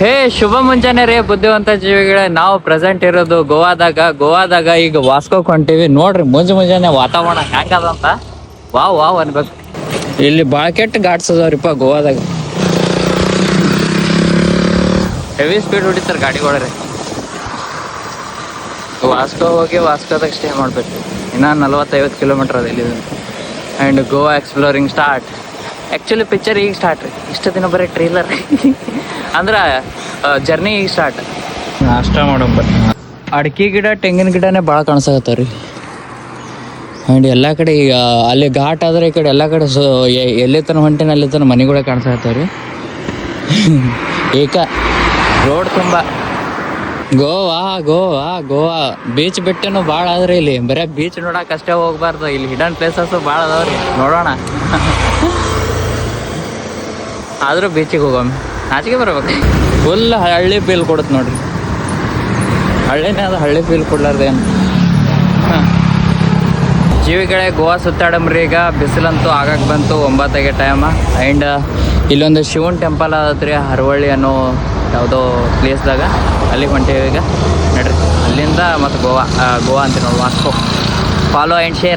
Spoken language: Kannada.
ಹೇ ಶುಭ ಮುಂಜಾನೆ ರೇ ಬುದ್ಧಿವಂತ ಜೀವಿಗಳೇ. ನಾವು ಪ್ರೆಸೆಂಟ್ ಇರೋದು ಗೋವಾದಾಗ ಈಗ ವಾಸ್ಕೋಕ್ ಹೊಂಟಿವಿ. ನೋಡ್ರಿ ಮುಂಜಾನೆ ವಾತಾವರಣ ಹೆಂಗದ ಅಂತ ವಾವ್ ಅನ್ಬೇಕು. ಇಲ್ಲಿ ಭಾಳ ಕೆಟ್ಟ ಗಾಡ್ಸ್ ಅದಾವ್ರಿಪ್ಪ ಗೋವಾದಾಗ. ಹೆವಿ ಸ್ಪೀಡ್ ಹೊಡಿತಾರೆ ಗಾಡಿಗಳ್ರಿ. ವಾಸ್ಕೋ ಹೋಗಿ ವಾಸ್ಕೋದಾಗ ಸ್ಟೇ ಮಾಡ್ಬೇಕು. ಇನ್ನ 40-50 ಕಿಲೋಮೀಟರ್ ಅದ ಇಲ್ಲಿ. And Goa exploring start. Actually picture ಈಗ ಸ್ಟಾರ್ಟ್ ರೀ. ಇಷ್ಟು ದಿನ ಬರೀ ಟ್ರೇಲರ್ ಅಂದ್ರೆ ಜರ್ನಿ ಈಗ ಸ್ಟಾರ್ಟ್. ನಾಷ್ಟ ಮಾಡೋಣ. ಅಡಿಕೆ ಗಿಡ ತೆಂಗಿನ ಗಿಡನೇ ಭಾಳ ಕಾಣಿಸಕತ್ತಾವ ರೀ. ಆ್ಯಂಡ್ ಎಲ್ಲ ಕಡೆ ಈಗ ಅಲ್ಲಿ ಘಾಟ್ ಆದ್ರೆ ಈ ಕಡೆ ಎಲ್ಲ ಕಡೆ ಎಲ್ಲಿ ತನ ಹೊಂಟಿನ ಅಲ್ಲಿ ತನ ಮನೆಗಳೇ ಕಾಣಿಸಕತ್ತಾವ ರೀ. ರೋಡ್ ತುಂಬ ಗೋವಾ ಬೀಚ್ ಬಿಟ್ಟೇನು ಭಾಳ ಆದ್ರೆ ಇಲ್ಲಿ ಬರೀ ಬೀಚ್ ನೋಡಕ್ಕೆ ಅಷ್ಟೇ ಹೋಗ್ಬಾರ್ದು. ಇಲ್ಲಿ ಹಿಡನ್ ಪ್ಲೇಸಸ್ ಭಾಳ ಅದಾವ್ರಿ, ನೋಡೋಣ. ಆದರೂ ಬೀಚಿಗೆ ಹೋಗೋಣ, ನಾಚಿಗೆ ಬರ್ಬೇಕು. ಫುಲ್ ಹಳ್ಳಿ ಫೀಲ್ ಕೊಡುತ್ತೆ ನೋಡ್ರಿ. ಹಳ್ಳಿನೇ ಅದು, ಹಳ್ಳಿ ಫೀಲ್ ಕೊಡ್ಲಾರ್ದೇನು. ಜೀವಿಗಳೇ ಗೋವಾ ಸುತ್ತಾಡಮ್ರಿ. ಈಗ ಬಿಸಿಲಂತೂ ಆಗಕ್ಕೆ ಬಂತು, 9 ಟೈಮ. ಆ್ಯಂಡ್ ಇಲ್ಲೊಂದು ಶಿವನ್ ಟೆಂಪಲ್ ಆದತ್ರಿ, ಹರವಳ್ಳಿ ಅನ್ನೋ ಯಾವುದೋ ಪ್ಲೇಸ್ದಾಗ. ಅಲ್ಲಿಗೆ ಹೊಂಟೇವಿ ಈಗ. ನಡ್ರಿ ಅಲ್ಲಿಂದ ಮತ್ತು ಗೋವಾ ಅಂತೀವಿ ನೋಡಿ, ವಾಸ್ಕೋ. Follow and share.